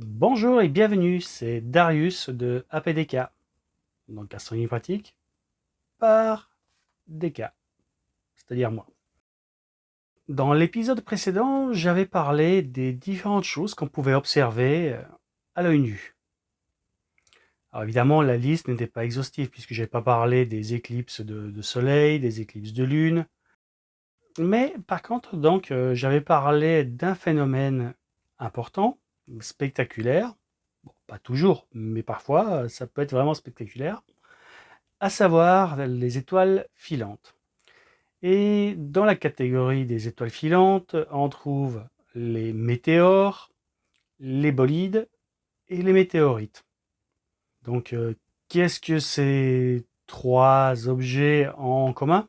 Bonjour et bienvenue, c'est Darius de APDK, donc astronomie pratique par DK, c'est-à-dire moi. Dans l'épisode précédent, j'avais parlé des différentes choses qu'on pouvait observer à l'œil nu. Alors évidemment, la liste n'était pas exhaustive puisque je n'avais pas parlé des éclipses de soleil, des éclipses de lune, mais par contre, donc, j'avais parlé d'un phénomène important, spectaculaire, bon, pas toujours, mais parfois ça peut être vraiment spectaculaire, à savoir les étoiles filantes. Et dans la catégorie des étoiles filantes, on trouve les météores, les bolides et les météorites. Donc, qu'est-ce que ces trois objets ont en commun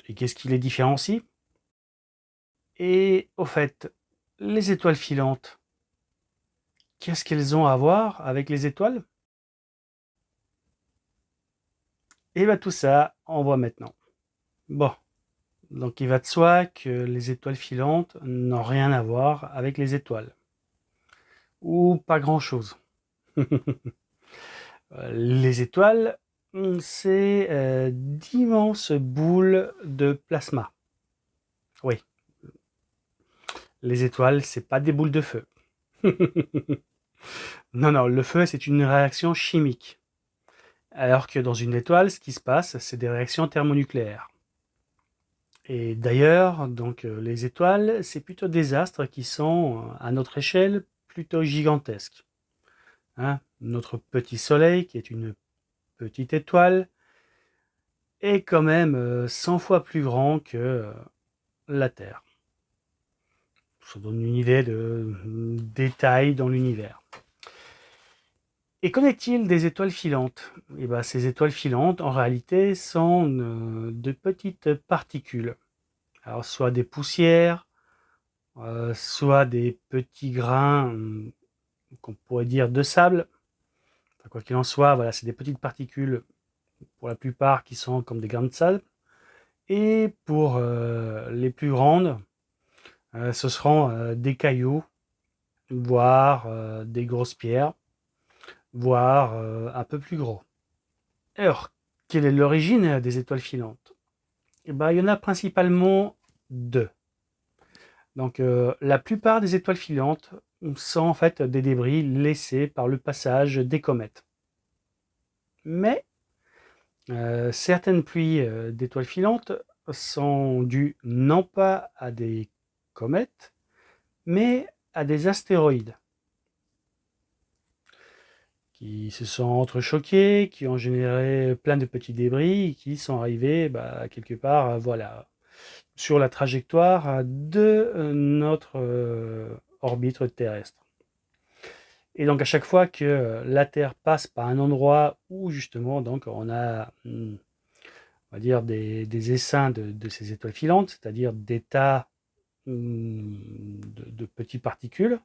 et qu'est-ce qui les différencie? Et au fait, les étoiles filantes, qu'est-ce qu'elles ont à voir avec les étoiles? Et bien tout ça, on voit maintenant. Bon, donc il va de soi que les étoiles filantes n'ont rien à voir avec les étoiles. Ou pas grand-chose. Les étoiles, c'est d'immenses boules de plasma. Oui, les étoiles, c'est pas des boules de feu. Non, non, le feu, c'est une réaction chimique. Alors que dans une étoile, ce qui se passe, c'est des réactions thermonucléaires. Et d'ailleurs, donc les étoiles, c'est plutôt des astres qui sont, à notre échelle, plutôt gigantesques. Hein, notre petit Soleil, qui est une petite étoile, est quand même 100 fois plus grand que la Terre. Ça donne une idée de détail dans l'univers. Et qu'en est-il des étoiles filantes? Eh ben, ces étoiles filantes, en réalité, sont de petites particules. Alors, soit des poussières, soit des petits grains qu'on pourrait dire de sable. Enfin, quoi qu'il en soit, voilà, c'est des petites particules, pour la plupart, qui sont comme des grains de sable. Et pour les plus grandes, ce seront des cailloux, voire des grosses pierres, voire un peu plus gros. Alors, quelle est l'origine des étoiles filantes? Eh ben, il y en a principalement deux. Donc, la plupart des étoiles filantes sont en fait des débris laissés par le passage des comètes. Mais certaines pluies d'étoiles filantes sont dues non pas à des comètes, mais à des astéroïdes qui se sont entrechoqués, qui ont généré plein de petits débris et qui sont arrivés quelque part, voilà, sur la trajectoire de notre orbite terrestre. Et donc à chaque fois que la Terre passe par un endroit où justement donc on a on va dire des essaims de ces étoiles filantes, c'est-à-dire des tas de petites particules,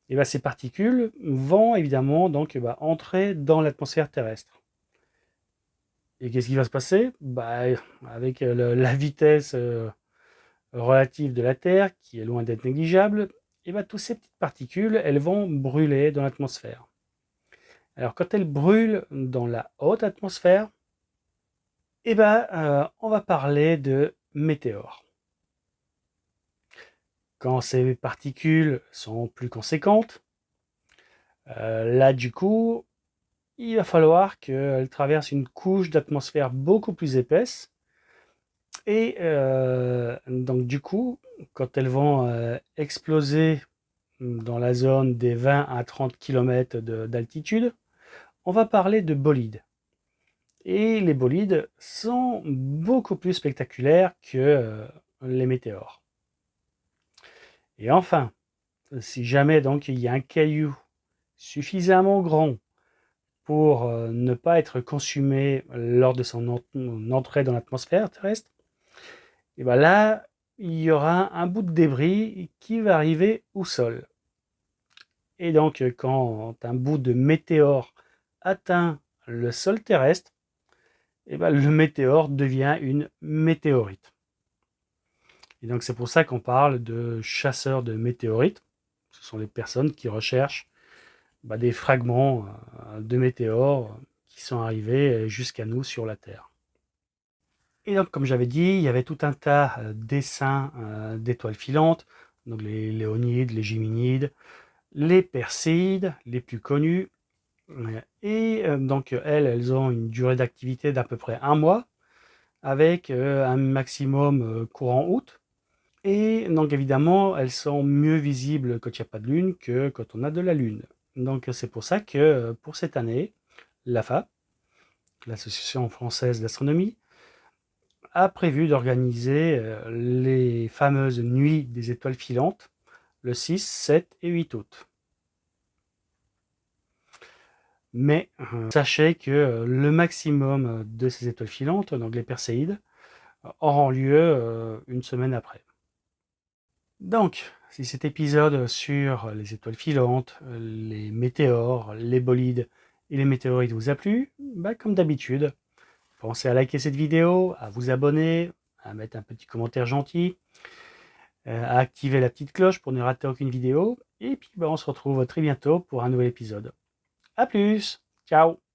et ben, ces particules vont évidemment donc entrer dans l'atmosphère terrestre. Et qu'est-ce qui va se passer? Avec la vitesse relative de la Terre, qui est loin d'être négligeable, et toutes ces petites particules, elles vont brûler dans l'atmosphère. Alors quand elles brûlent dans la haute atmosphère, on va parler de météores. Quand ces particules sont plus conséquentes, là du coup, il va falloir qu'elles traversent une couche d'atmosphère beaucoup plus épaisse. Et donc du coup, quand elles vont exploser dans la zone des 20 à 30 km d'altitude, on va parler de bolides. Et les bolides sont beaucoup plus spectaculaires que les météores. Et enfin, si jamais donc il y a un caillou suffisamment grand pour ne pas être consumé lors de son entrée dans l'atmosphère terrestre, et bien là, il y aura un bout de débris qui va arriver au sol. Et donc, quand un bout de météore atteint le sol terrestre, et ben, le météore devient une météorite. Et donc, c'est pour ça qu'on parle de chasseurs de météorites. Ce sont les personnes qui recherchent des fragments de météores qui sont arrivés jusqu'à nous sur la Terre. Et donc, comme j'avais dit, il y avait tout un tas d'essaims d'étoiles filantes, donc les Léonides, les Giminides, les Perséides, les plus connus. Et donc, elles ont une durée d'activité d'à peu près 1 mois, avec un maximum courant août. Et donc, évidemment, elles sont mieux visibles quand il n'y a pas de lune que quand on a de la lune. Donc, c'est pour ça que pour cette année, l'AFA, l'Association française d'astronomie, a prévu d'organiser les fameuses nuits des étoiles filantes le 6, 7 et 8 août. Mais sachez que le maximum de ces étoiles filantes, donc les Perséides, auront lieu une semaine après. Donc, si cet épisode sur les étoiles filantes, les météores, les bolides et les météorites vous a plu, comme d'habitude, pensez à liker cette vidéo, à vous abonner, à mettre un petit commentaire gentil, à activer la petite cloche pour ne rater aucune vidéo. Et puis on se retrouve très bientôt pour un nouvel épisode. A plus, ciao.